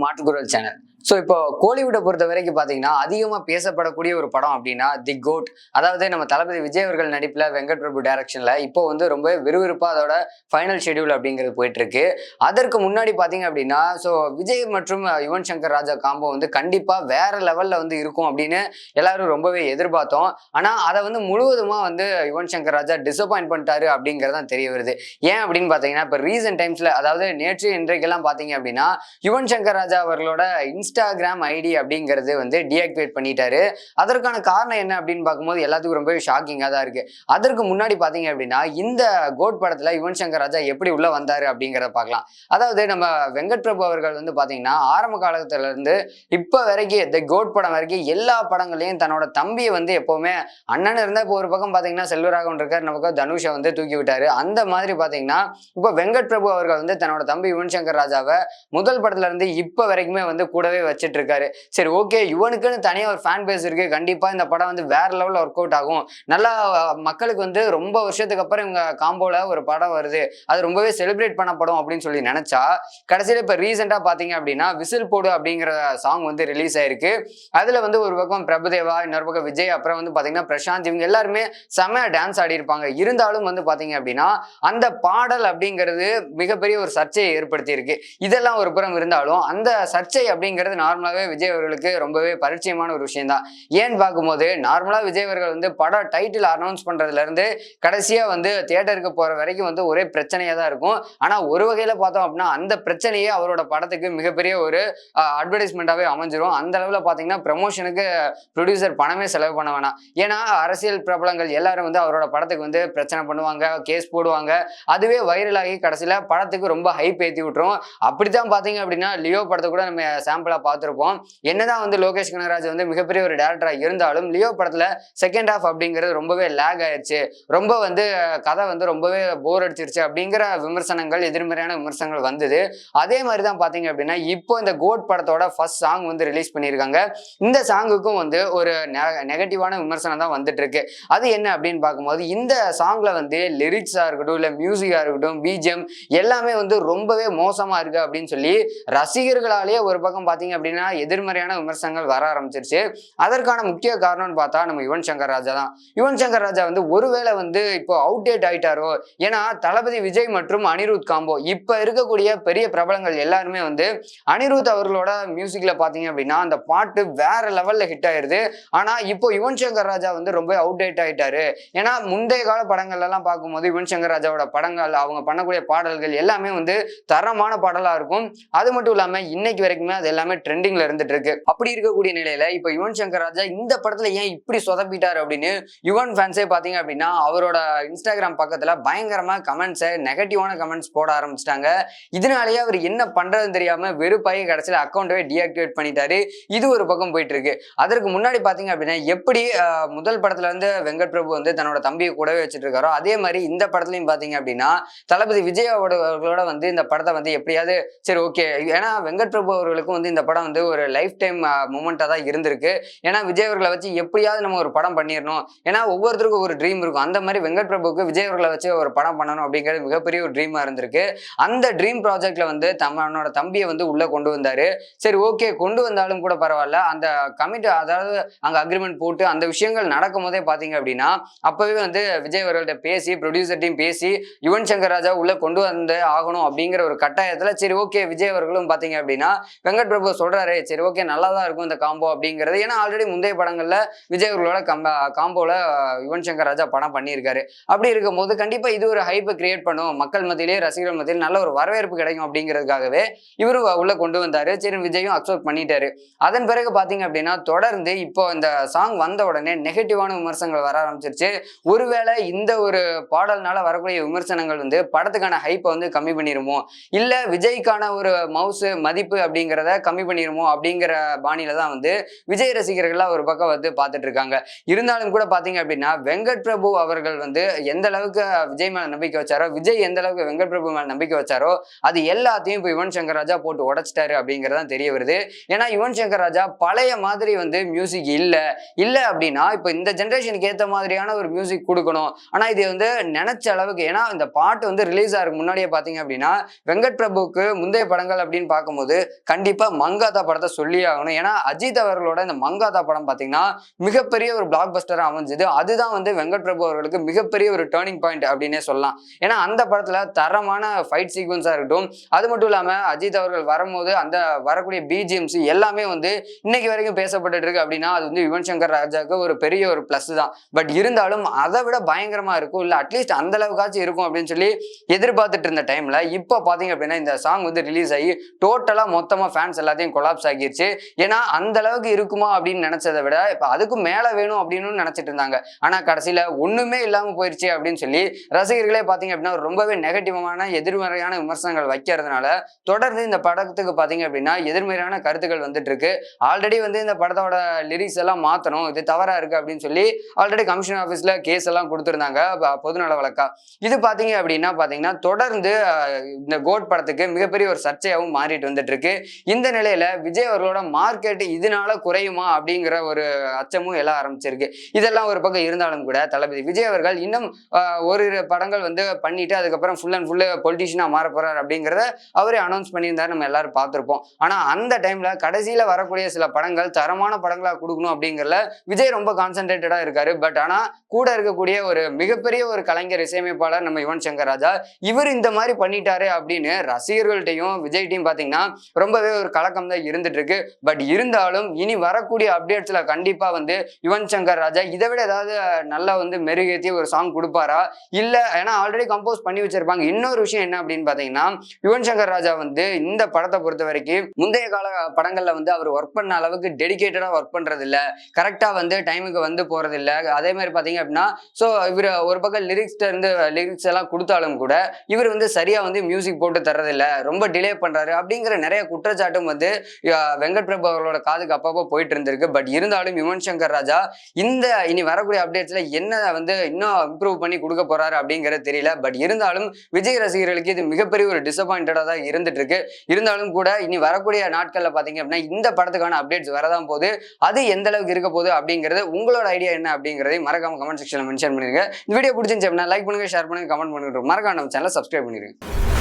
மாற்றுக்குரல் channel. இப்போ கோலிவுட்டை பொறுத்த வரைக்கும் பார்த்தீங்கன்னா, அதிகமா பேசப்படக்கூடிய ஒரு படம் அப்படின்னா, தி கோட். அதாவது நம்ம தளபதி விஜய் அவர்கள் நடிப்புல, வெங்கட் பிரபு டைரக்ஷன்ல இப்போ வந்து ரொம்ப விறுவிறுப்பா அதோட ஃபைனல் ஷெட்யூல் அப்படிங்கிறது போயிட்டு இருக்கு. அதற்கு முன்னாடி பார்த்தீங்க அப்படின்னா, விஜய் மற்றும் யுவன் சங்கர் ராஜா காம்போ வந்து கண்டிப்பா வேற லெவல்ல வந்து இருக்கும் அப்படின்னு எல்லாரும் ரொம்பவே எதிர்பார்த்தோம். ஆனா அதை வந்து முழுவதுமா வந்து யுவன் சங்கர் ராஜா டிசப்பாயிண்ட் பண்ணிட்டாரு அப்படிங்கிறது தான் தெரிய வருது. ஏன் அப்படின்னு பார்த்தீங்கன்னா, இப்போ ரீசன்ட் டைம்ஸ்ல, அதாவது நேற்று இன்றைக்கெல்லாம் பார்த்தீங்க அப்படின்னா, யுவன் சங்கர் ராஜா அவர்களோட இன்ஸ்டாகிராம் ஐடி அப்படிங்கிறது வந்து டீஆக்டிவேட் பண்ணிட்டாரு. அதற்கான காரணம் என்ன அப்படின்னு பார்க்கும்போது எல்லாத்துக்கும் ரொம்பவே ஷாக்கிங்காக தான் இருக்கு. அதற்கு முன்னாடி பார்த்தீங்க அப்படின்னா, இந்த கோட் படத்துல யுவன் சங்கர் ராஜா எப்படி உள்ள வந்தாரு அப்படிங்கிறத பார்க்கலாம். அதாவது நம்ம வெங்கட் பிரபு அவர்கள் வந்து பார்த்தீங்கன்னா, ஆரம்ப காலத்துல இருந்து இப்ப வரைக்கும் தி கோட் படம் வரைக்கும் எல்லா படங்களையும் தன்னோட தம்பியை வந்து எப்பவுமே, அண்ணன் இருந்தா இப்போ ஒரு பக்கம் பார்த்தீங்கன்னா செல்வராகவன் இருக்காரு, நமக்கு தனுஷை வந்து தூக்கி விட்டாரு. அந்த மாதிரி பார்த்தீங்கன்னா இப்போ வெங்கட் பிரபு அவர்கள் வந்து தன்னோட தம்பி யுவன் சங்கர் ராஜாவை முதல் படத்துல இருந்து இப்ப வரைக்குமே வந்து கூடவே வச்சிட்டு இருக்காரு. சரி, ஓகே, யுவனுக்குன்னு தனியா ஒரு ஃபேன் பேஸ் இருக்கு, கண்டிப்பா இந்த படம் வந்து வேற லெவல்ல ஒர்க் அவுட் ஆகும், நல்லா மக்களுக்கு வந்து ரொம்ப வருஷத்துக்கு அப்புறம் இவங்க காம்போல ஒரு படம் வருது, அது ரொம்பவே செலிப்ரேட் பண்ணப்படும் அப்படின்னு சொல்லி நினைச்சா, கடைசியில இப்ப ரீசெண்டா பாத்தீங்க அப்படின்னா விசில் போடு அப்படிங்கிற சாங் வந்து ரிலீஸ் ஆயிருக்கு. அதுல வந்து ஒரு பக்கம் பிரபுதேவா, இன்னொரு பக்கம் விஜய், அப்புறம் வந்து பாத்தீங்கன்னா பிரசாந்த், இவங்க எல்லாருமே செமையா டான்ஸ் ஆடி இருப்பாங்க. இருந்தாலும் வந்து பாத்தீங்க அப்படின்னா அந்த பாடல் அப்படிங்கிறது மிகப்பெரிய ஒரு சர்ச்சையை ஏற்படுத்தி இருக்கு. இதெல்லாம் ஒரு புறம் இருந்தாலும் அந்த சர்ச்சை அப்படிங்கிறது நார்மலாவே விஜய் அவர்களுக்கு ரொம்பவே பரிச்சயமான ஒரு விஷயம் தான். ஏன்னு பார்க்கும்போது, நார்மலா விஜய் அவர்கள் வந்து பட டைட்டில் அனௌன்ஸ் பண்றதுல இருந்து கடைசியா வந்து தியேட்டருக்கு போற வரைக்கும் வந்து ஒரே பிரச்சனையா தான் இருக்கும். ஆனா ஒரு வகையில பார்த்தோம் அப்படின்னா அந்த பிரச்சனையே அவரோட படத்துக்கு மிகப்பெரிய ஒரு அட்வர்டைஸ்மெண்டாவே அமைஞ்சிரும். அந்த அளவுல பாத்தீங்கன்னா ப்ரமோஷனுக்கு ப்ரொடியூசர் பணமே செலவு பண்ண வேணாம். ஏன்னா அரசியல் பிரபலங்கள் எல்லாரும் வந்து அவரோட படத்துக்கு வந்து பிரச்சனை பண்ணுவாங்க, கேஸ் போடுவாங்க, அதுவே வைரல் ஆகி கடைசியில படத்துக்கு ரொம்ப ஹைப் ஏத்தி விட்டுரும். அப்படித்தான் பாத்தீங்க அப்படின்னா லியோ படத்தை கூட நம்ம சாம்பிளா பார்த்திருப்போம். என்னதான் வந்து லோகேஷ் கனகராஜ் வந்து மிகப்பெரிய ஒரு டேரக்டரா இருந்தாலும் லியோ படத்துல செகண்ட் ஹாஃப் அப்படிங்கிறது ரொம்பவே லேக் ஆயிடுச்சு, ரொம்ப வந்து கதை வந்து ரொம்பவே போர் அடிச்சிருச்சு அப்படிங்கிற விமர்சனங்கள், எதிர்மறையான விமர்சனங்கள் வந்தது. அதே மாதிரிதான் பாத்தீங்க அப்படின்னா இப்போ இந்த கோட் படத்தோட ஃபர்ஸ்ட் சாங் வந்து ரிலீஸ் பண்ணியிருக்காங்க. இந்த சாங்குக்கும் வந்து ஒரு நெகட்டிவான விமர்சனம் தான் வந்துட்டு இருக்கு. அது என்ன அப்படின்னு பார்க்கும்போது, இந்த சாங்ல வந்து லிரிக்ஸா இருக்கட்டும், இல்ல மியூசிக்கா இருக்கட்டும், பிஜிஎம் எல்லாமே வந்து ரொம்பவே மோசமா இருக்கு அப்படின்னு சொல்லி ரசிகர்களாலேயே ஒரு பக்கம் பாத்தீங்க அப்படின்னா எதிர்மறையான விமர்சனங்கள் வர ஆரம்பிச்சிருச்சு. அதற்கான முக்கிய காரணம்னு பார்த்தா நம்ம யுவன் சங்கர் ராஜா தான். யுவன் சங்கர் ராஜா வந்து ஒருவேளை வந்து இப்போ அவுடேட் ஆயிட்டாரோ, ஏன்னா தளபதி விஜய் மற்றும் அனிருத் காம்போ இப்ப இருக்கக்கூடிய பெரிய பிரபலங்கள் எல்லாருமே வந்து அனிருத் அவர்களோட மியூசிக்ல பாத்தீங்க அப்படின்னா அந்த பாட்டு வேற லெவல்ல ஹிட் ஆயிருது. ஆனா இப்போ யுவன் சங்கர் ராஜா வந்து ரொம்ப அவுடேட் ஆயிட்டாரு. ஏன்னா முந்தைய கால படங்கள் எல்லாம் பார்க்கும்போது யுவன் சங்கர் ராஜாவோட படங்கள், அவங்க பண்ணக்கூடிய பாடல்கள் எல்லாமே வந்து தரமான பாடலா இருக்கும். அது மட்டும் இல்லாம இன்னைக்கு வரைக்குமே அது எல்லாமே ட்ரெண்டிங்ல இருந்துட்டு இருக்கு. அப்படி இருக்கக்கூடிய நிலையில இப்ப யுவன் சங்கர் ராஜா இந்த படத்துல ஏன் இப்படி சொதப்பிட்டாரு அப்படின்னு யுவன் ஃபேன்ஸே பாத்தீங்க அப்படின்னா அவரோட இன்ஸ்டாகிராம் பக்கத்துல பயங்கரமா கமெண்ட்ஸ், நெகட்டிவான கமெண்ட்ஸ் போட ஆரம்பிச்சிட்டாங்க. இதனாலேயே அவர் என்ன பண்றதுன்னு தெரியாம வெறுப்பாகி கடைசியில அக்கௌண்ட்டவே டீஆக்டிவேட் பண்ணிட்டாரு. இது ஒரு பக்கம் போயிட்டு இருக்கு. அதற்கு முன்னாடி பாத்தீங்க அப்படின்னா எப்படி முதல் படத்துல இருந்து வெங்கட் பிரபு வந்து தன்னோட தம்பியை கூடவே வச்சுட்டு இருக்காரோ, அதே மாதிரி இந்த படத்துலயும் பாத்தீங்க அப்படின்னா தளபதி விஜய் அவர்களோட வந்து இந்த படத்தை வந்து எப்படியாவது சரி ஓகே, ஏன்னா வெங்கட் பிரபு அவர்களுக்கும் வந்து இந்த படம் வந்து ஒரு லைஃப் டைம் மூமெண்டா தான் இருந்திருக்கு. ஏன்னா விஜய் அவர்களை வச்சு எப்படியாவது நம்ம ஒரு படம் பண்ணிடணும், ஏன்னா ஒவ்வொருத்தருக்கும் ஒரு ட்ரீம் இருக்கும். அந்த மாதிரி வெங்கட் பிரபுக்கு விஜய் அவர்களை வச்சு ஒரு படம் பண்ணணும் அப்படிங்கிறது மிகப்பெரிய ஒரு ட்ரீமா இருந்திருக்கு. அந்த ட்ரீம் ப்ராஜெக்ட்ல வந்து தன்னோட தம்பியை வந்து உள்ள கொண்டு வந்தாரு. சரி ஓகே, கொண்டு வந்தாலும் கூட பரவாயில்ல, அந்த கமிட், அதாவது அங்க அக்ரிமெண்ட் போட்டு அந்த விஷயங்கள் நடக்கும் போதே பாத்தீங்க அப்படின்னா அப்பவே வந்து விஜய் அவர்கள்ட்ட பேசி, ப்ரொடியூசர் டீம் பேசி யுவன் சங்கர் ராஜா உள்ள கொண்டு வந்து ஆகணும் அப்படிங்கிற ஒரு கட்டாயத்துல சரி ஓகே விஜய் அவர்களும் பாத்தீங்க அப்படின்னா வெங்கட் பிரபு சொல்றாரு சரி ஓகே நல்லா தான் இருக்கும் இந்த காம்போ அப்படிங்கிறது. ஏன்னா ஆல்ரெடி முந்தைய படங்கள்ல விஜய் அவர்களோட காம்போல யுவன் சங்கர் ராஜா படம் பண்ணியிருக்காரு. அப்படி இருக்கும்போது கண்டிப்பா இது ஒரு ஹைப்பை கிரியேட் பண்ணும், மக்கள் மத்தியிலேயே ரசிகர்கள் மத்தியில் நல்ல ஒரு வரவேற்பு கிடைக்கும் அப்படிங்கிறதுக்காகவே இவரு உள்ள கொண்டு வந்தாரு. சரி, விஜயும் அக்செப்ட் பண்ணிட்டாரு. அதன் பிறகு பாத்தீங்க அப்படின்னா தொடர்ந்து இப்போ இந்த சாங் வந்த உடனே நெகட்டிவான விமர்சனங்கள் வர ஆரம்பிச்சிருச்சு. ஒருவேளை இந்த ஒரு பாடல்னால வரக்கூடிய விமர்சனங்கள் வந்து படத்துக்கான ஹைப்பை வந்து கம்மி பண்ணிருமோ, இல்ல விஜய்க்கான ஒரு மவுசு மதிப்பு அப்படிங்கிறத கம்மி பண்ணிருமோ அப்படிங்கிற பாணியில தான் வந்து விஜய் ரசிகர்கள்லாம் ஒரு பக்கம் வந்து பார்த்துட்டு இருக்காங்க. இருந்தாலும் கூட பாத்தீங்க அப்படின்னா வெங்கட் பிரபு அவர்கள் வந்து எந்த அளவுக்கு விஜய் மேல நம்பிக்கை வச்சாரோ, விஜய் எந்த அளவுக்கு வெங்கட் பிரபு மேல நம்பிக்கை வச்சாரோ அது எல்லாத்தையும் இப்போ யுவன் சங்கர் ராஜா போட்டு உடைச்சிட்டாரு அப்படிங்கறதான் தெரிய வருது. ஏன்னா யுவன் சங்கர் ராஜா பழைய மாதிரி வந்து மியூசிக் இல்ல அப்படின்னா இப்போ இந்த ஜெனரேஷனுக்கு ஏத்த மாதிரியான ஒரு மியூசிக் கொடுக்கணும். ஆனா இது வந்து நினைச்ச அளவுக்கு, ஏன்னா இந்த பாட்டு வந்து ரிலீஸ் ஆகிறதுக்கு முன்னாடியே பாத்தீங்க அப்படின்னா வெங்கட் பிரபுக்கு முந்தைய படங்கள் அப்படின்னு பார்க்கும்போது கண்டிப்பா மங்காத்தா படத்தை சொல்லி ஆகணும். ஏன்னா அஜித் அவர்களோட இந்த மங்காத்தா படம் பாத்தீங்கன்னா மிகப்பெரிய ஒரு பிளாக் பஸ்டரா அமைஞ்சது. அதுதான் வந்து வெங்கட் பிரபு அவர்களுக்கு மிகப்பெரிய ஒரு டேர்னிங் பாயிண்ட் அப்படின்னே சொல்லலாம். ஏன்னா அந்த படத்துல தரமான ஃபைட் சீக்வன்ஸா இருக்கட்டும், அது மட்டும் இல்லாம அஜித் அவர்கள் வரும்போது அந்த வரக்கூடிய பிஜிஎம்சி எல்லாமே வந்து இன்னைக்கு வரைக்கும் பேசப்பட்டு இருக்கு அப்படின்னா அது வந்து யுவன் சங்கர் ராஜாவுக்கு ஒரு பெரிய ஒரு பிளஸ் தான். பட் இருந்தாலும் அதை விட பயங்கரமா இருக்கும், இல்ல அட்லீஸ்ட் அந்த அளவுக்காச்சும் இருக்கும் அப்படின்னு சொல்லி எதிர்பார்த்துட்டு இருந்த டைம்ல இப்போ பாத்தீங்க அப்படின்னா இந்த சாங் வந்து ரிலீஸ் ஆகி டோட்டலா மொத்தமா ஃபேன்ஸ் எல்லாத்தையும் கொலாப்ஸ் ஆகிருச்சு. ஏன்னா அந்த அளவுக்கு இருக்குமா அப்படின்னு நினைச்சதை விட இப்ப அதுக்கும் மேல வேணும் அப்படின்னு நினைச்சிட்டு இருந்தாங்க. ஆனா கடைசியில ஒண்ணுமே இல்லாம போயிருச்சு அப்படின்னு சொல்லி ரசிகர்களே பாத்தீங்க அப்படின்னா ரொம்பவே நெகட்டிவான எதிர்மறையான விமர்சனங்கள் வைக்கிறதுனால தொடர்ந்து இந்த படத்துக்கு பாத்தீங்க அப்படின்னா எதிர்மறையான கருத்துக்கள் வந்துட்டு இருக்கு. ஆல்ரெடி வந்து இந்த படத்தோட லிரிக்ஸ் எல்லாம் மாத்தணும், இது தவறா இருக்கு அப்படின்னு சொல்லி ஆல்ரெடி கமிஷன் ஆபீஸ்ல கேஸ் எல்லாம் கொடுத்திருந்தாங்க பொதுநல வழக்கா. இது பாத்தீங்க அப்படின்னா தொடர்ந்து இந்த கோட் படத்துக்கு மிகப்பெரிய ஒரு சர்ச்சையாகவும் மாறிட்டு வந்துட்டு இருக்கு. இந்த நிலையில விஜய் அவர்களோட மார்க்கெட் இதனால குறையுமா அப்படிங்கிற ஒரு அச்சமும் எல்லாம் ஆரம்பிச்சிருக்கு. இதெல்லாம் ஒரு பக்கம் இருந்தாலும் கூட தளபதி விஜய் அவர்கள் இன்னும் ஒரு படங்கள் வந்து பண்ணிட்டு அதுக்கப்புறம் ஃபுல் அண்ட் ஃபுல் பொலிட்டிஷியனா மாற போறாரு அப்படிங்கிறத அவரே அனௌன்ஸ் பண்ணியிருந்தாரு, நம்ம எல்லாரும் பார்த்திருப்போம். ஆனா அந்த டைம்ல கடைசியில வரக்கூடிய சில படங்கள் தரமான படங்களா கொடுக்கணும் அப்படிங்கறதுல விஜய் ரொம்ப கான்சென்ட்ரேட்டடா இருக்காரு. பட் ஆனா கூட இருக்கக்கூடிய ஒரு மிகப்பெரிய ஒரு கலைஞர் இசையமைப்பாளர் நம்ம யுவன் சங்கர் ராஜா, இவர் இந்த மாதிரி பண்ணிட்டாரு அப்படின்னு ரசிகர்கள்ட்டையும் விஜய்ட்டையும் பாத்தீங்கன்னா ரொம்பவே ஒரு கலக்கம் தான் இருந்துட்டு இருக்கு. பட் இருந்தாலும் இனி வரக்கூடிய அப்டேட்ஸ்ல கண்டிப்பா வந்து யுவன் சங்கர் ராஜா இதை விட ஏதாவது நல்லா வந்து மெருகேற்றி ஒரு சாங் கொடுப்பாரா இல்ல, ஏன்னா ஆல்ரெடி கம்போஸ் பண்ணி வச்சிருப்பாங்க. இன்னொரு விஷயம் என்ன அப்படின்னு பாத்தீங்கன்னா யுவன் சங்கர் ராஜா வந்து இந்த படத்தை பொறுத்த வரைக்கும் முந்தைய கால படங்கள்ல வந்து அவர் ஒர்க் பண்ண அளவுக்கு டெடிகேட்டடா ஒர்க் பண்றது இல்ல, கரெக்டா வந்து டைமுக்கு வந்து போறது இல்ல. அதே மாதிரி பாத்தீங்க அப்படின்னா சோ இவர் ஒரு பக்கம் லிரிக்ஸ் எல்லாம் கொடுத்தாலும் கூட இவர் வந்து சரியா வந்து மியூசிக் போட்டு தர்றது இல்ல, ரொம்ப டிலே பண்றாரு அப்படிங்கிற நிறைய குற்றச்சாட்டும் வந்து வெங்கட் பிரபு அவர்களோட காதுக்கு அப்பப்போ போயிட்டு இருந்திருக்கு. பட் இருந்தாலும் யுவன் சங்கர் ராஜா இந்த இனி வரக்கூடிய அப்டேட்ஸ்ல என்ன வந்து இன்னும் இம்ப்ரூவ் பண்ணி கொடுக்க போறாரு அப்படிங்கிறது தெரியல. பட் இருந்தாலும் விஜய் ரசிகர்களுக்கு இது மிகப்பெரிய ஒரு டிசப்பாயிண்டடா தான் இருந்துட்டு இருக்கு. இருந்தாலும் கூட இனி வரக்கூடிய நாட்கள்ல பாத்தீங்க அப்படின்னா இந்த படத்துக்கான அப்டேட்ஸ் வரதான் போது, அது எந்த அளவுக்கு இருக்க போகுது அப்படிங்கிறது உங்களோட ஐடியா என்ன அப்படிங்கறதை மறக்காம கமெண்ட் செக்ஷன்ல மென்ஷன் பண்ணிருங்க. இந்த வீடியோ பிடிச்சிருந்துச்சு அப்படின்னா லைக் பண்ணுங்க, ஷேர் பண்ணுங்க, கமெண்ட் பண்ணுங்க, மறக்காம நம்ம சேனலை சப்ஸ்கிரைப் பண்ணிருங்க.